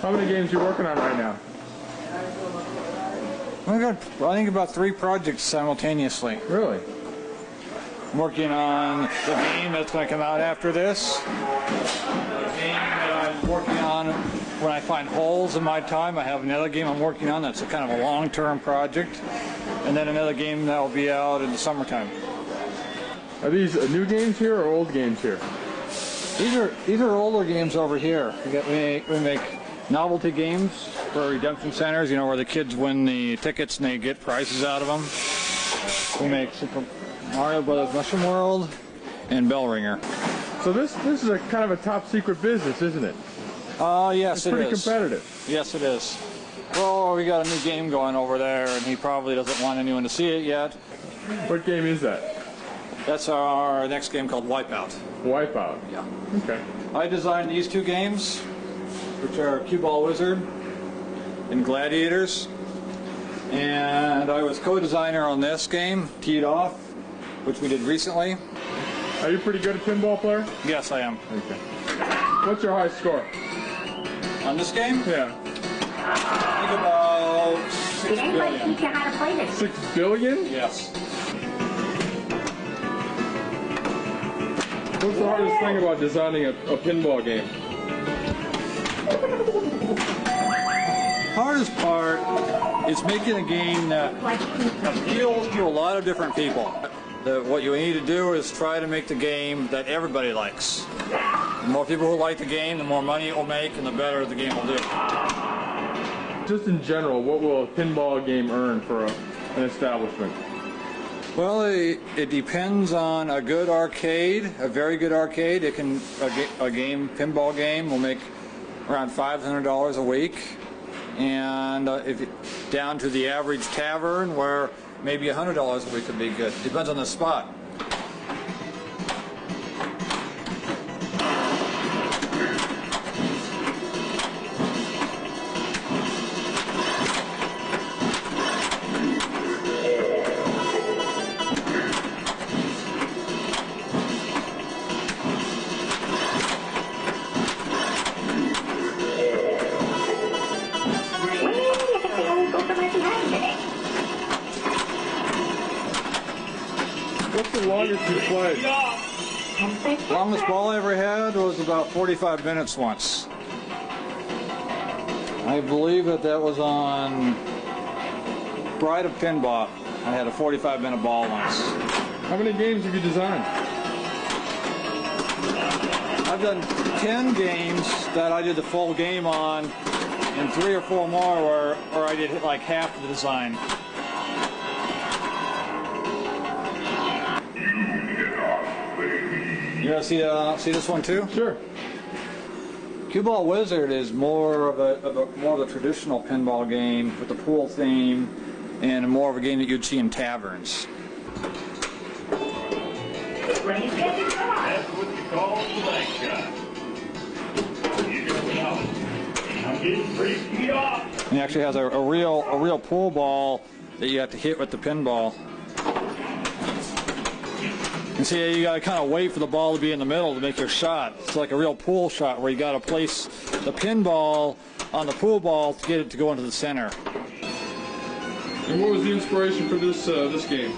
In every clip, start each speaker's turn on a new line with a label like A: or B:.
A: How many games are you working on right now?
B: I think about 3 projects simultaneously.
A: Really?
B: I'm working on the game that's going to come out after this. The game that I'm working on when I find holes in my time. I have another game I'm working on that's a kind of a long-term project. And then another game that will be out in the summertime.
A: Are these new games here or old games here?
B: These are older games over here. We make novelty games for redemption centers, you know, where the kids win the tickets and they get prizes out of them. We make Super Mario Brothers Mushroom World and Bell Ringer.
A: So this is a kind of a top secret business, isn't it?
B: Yes, it is.
A: Pretty competitive.
B: Yes, it is. Well, we got a new game going over there, and he probably doesn't want anyone to see it yet.
A: What game is that?
B: That's our next game called Wipeout.
A: Wipeout?
B: Yeah.
A: Okay.
B: I designed these 2 games, which are Cue Ball Wizard and Gladiators. And I was co-designer on this game, Teed Off, which we did recently.
A: Are you pretty good at pinball player?
B: Yes, I am.
A: Okay. What's your high score?
B: On this game?
A: Yeah.
B: I think about 6 billion.
C: Teach you how to play this.
A: 6 billion?
B: Yes.
A: What's the hardest thing about designing a pinball game?
B: Hardest part is making a game that appeals to a lot of different people. What you need to do is try to make the game that everybody likes. The more people who like the game, the more money it will make, and the better the game will do.
A: Just in general, what will a pinball game earn for an establishment?
B: Well, it depends on a good arcade, a very good arcade. A pinball game will make around $500 a week, and down to the average tavern where maybe $100 a week would be good. Depends on the spot.
A: What's the longest you played?
B: Longest ball I ever had was about 45 minutes once. I believe that was on Bride of Pinball. I had a 45-minute ball once.
A: How many games have you designed?
B: I've done 10 games that I did the full game on, and 3 or 4 more where I did like half of the design. You want to see this one too?
A: Sure.
B: Cue Ball Wizard is more of the traditional pinball game with the pool theme, and more of a game that you'd see in taverns.
D: That's what you call the bank shot. You go out. I'm getting 3 feet off.
B: And it actually has a real pool ball that you have to hit with the pinball. And see, you got to kind of wait for the ball to be in the middle to make your shot. It's like a real pool shot where you got to place the pinball on the pool ball to get it to go into the center.
A: And what was the inspiration for this game?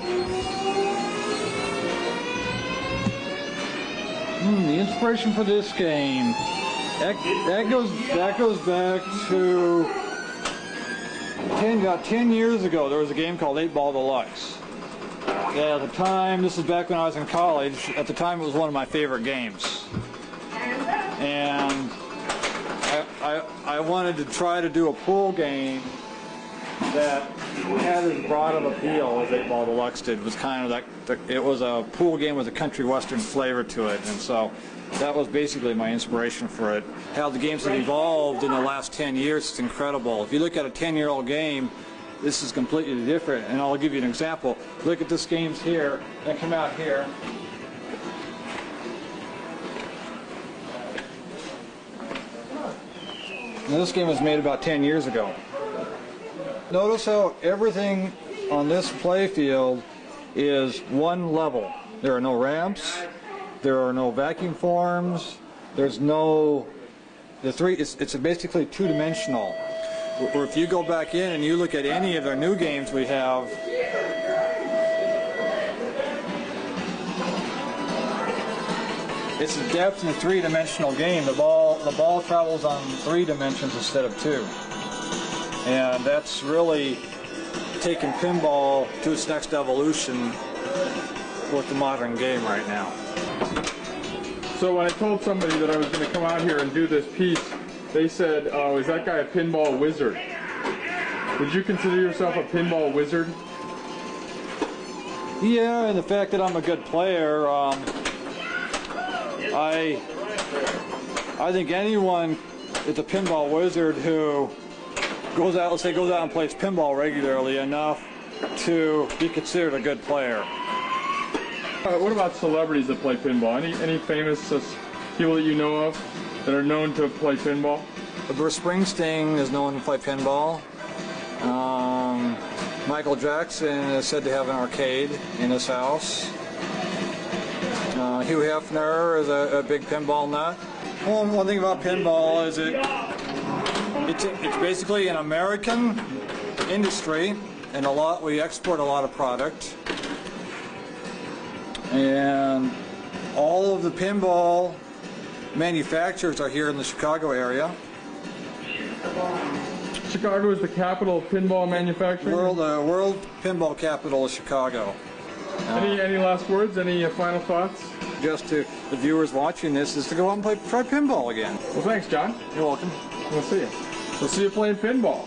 B: The inspiration for this game, that goes back to about 10 years ago. There was a game called 8-Ball Deluxe. Yeah, at the time, this is back when I was in college, at the time it was one of my favorite games. And I wanted to try to do a pool game that had as broad of appeal as 8-Ball Deluxe did. It was kind of like, it was a pool game with a country western flavor to it, and so that was basically my inspiration for it. How the games have evolved in the last 10 years, it's incredible. If you look at a 10-year-old game, this is completely different, and I'll give you an example. Look at this game's here, and come out here. Now, this game was made about 10 years ago. Notice how everything on this play field is one level. There are no ramps, there are no vacuum forms, there's no it's basically two-dimensional. Or if you go back in and you look at any of their new games we have, it's a depth in a three-dimensional game. The ball travels on 3 dimensions instead of 2. And that's really taking pinball to its next evolution with the modern game right now.
A: So when I told somebody that I was going to come out here and do this piece, they said, "Oh, is that guy a pinball wizard?" Would you consider yourself a pinball wizard?
B: Yeah, and the fact that I'm a good player, I think anyone is a pinball wizard who goes out, let's say, goes out and plays pinball regularly enough to be considered a good player.
A: What about celebrities that play pinball? Any famous people that you know of that are known to play pinball?
B: Bruce Springsteen is known to play pinball. Michael Jackson is said to have an arcade in his house. Hugh Hefner is a big pinball nut. Well, one thing about pinball is it's basically an American industry, and we export a lot of product. And all of the pinball manufacturers are here in the Chicago area.
A: Chicago is the capital of pinball manufacturing?
B: World pinball capital is Chicago.
A: Any last words? Any final thoughts?
B: Just to the viewers watching this is to go out and try pinball again.
A: Well, thanks, John.
B: You're welcome.
A: We'll see you. We'll see you playing pinball.